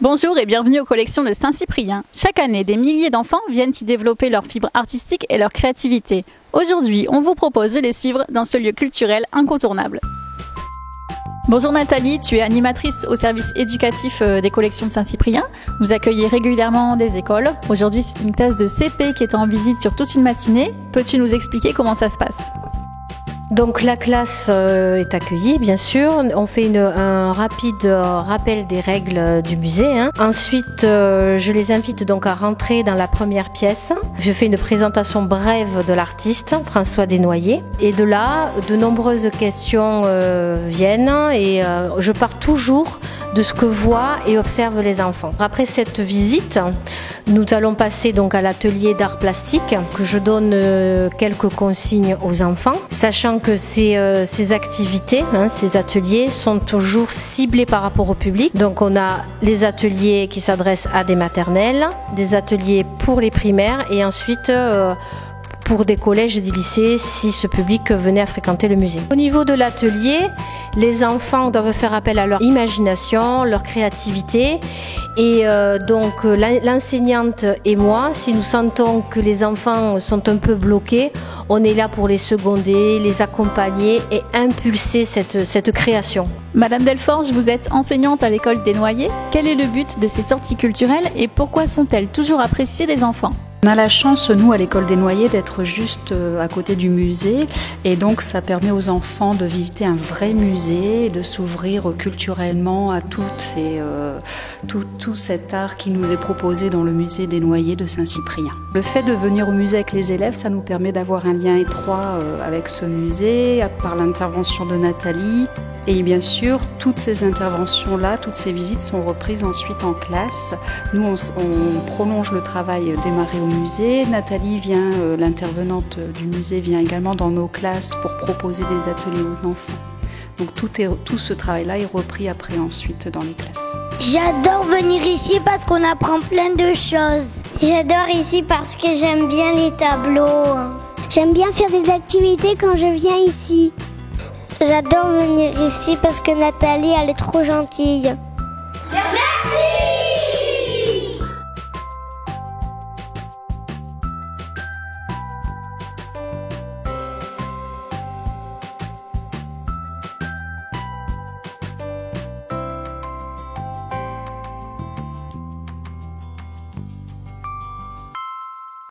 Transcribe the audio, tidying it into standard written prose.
Bonjour et bienvenue aux collections de Saint-Cyprien. Chaque année, des milliers d'enfants viennent y développer leur fibre artistique et leur créativité. Aujourd'hui, on vous propose de les suivre dans ce lieu culturel incontournable. Bonjour Nathalie, tu es animatrice au service éducatif des collections de Saint-Cyprien. Vous accueillez régulièrement des écoles. Aujourd'hui, c'est une classe de CP qui est en visite sur toute une matinée. Peux-tu nous expliquer comment ça se passe ? Donc la classe est accueillie, bien sûr. On fait un rapide rappel des règles du musée. Ensuite, je les invite donc à rentrer dans la première pièce. Je fais une présentation brève de l'artiste, François Desnoyers. Et de là, de nombreuses questions viennent et je pars toujours de ce que voient et observent les enfants. Après cette visite, nous allons passer donc à l'atelier d'art plastique, que je donne quelques consignes aux enfants, sachant que ces activités, ces ateliers sont toujours ciblés par rapport au public. Donc on a les ateliers qui s'adressent à des maternelles, des ateliers pour les primaires et ensuite pour des collèges et des lycées si ce public venait à fréquenter le musée. Au niveau de l'atelier, les enfants doivent faire appel à leur imagination, leur créativité et donc l'enseignante et moi, si nous sentons que les enfants sont un peu bloqués, on est là pour les seconder, les accompagner et impulser cette création. Madame Delforge, vous êtes enseignante à l'école Desnoyers. Quel est le but de ces sorties culturelles et pourquoi sont-elles toujours appréciées des enfants ? On a la chance, nous, à l'école Desnoyers, d'être juste à côté du musée et donc ça permet aux enfants de visiter un vrai musée, de s'ouvrir culturellement à tout cet art qui nous est proposé dans le musée Desnoyers de Saint-Cyprien. Le fait de venir au musée avec les élèves, ça nous permet d'avoir un lien étroit avec ce musée, par l'intervention de Nathalie. Et bien sûr, toutes ces interventions-là, toutes ces visites sont reprises ensuite en classe. Nous, on prolonge le travail démarré au musée. Nathalie vient, l'intervenante du musée, vient également dans nos classes pour proposer des ateliers aux enfants. Donc tout ce travail-là est repris après ensuite dans les classes. J'adore venir ici parce qu'on apprend plein de choses. J'adore ici parce que j'aime bien les tableaux. J'aime bien faire des activités quand je viens ici. J'adore venir ici parce que Nathalie, elle est trop gentille.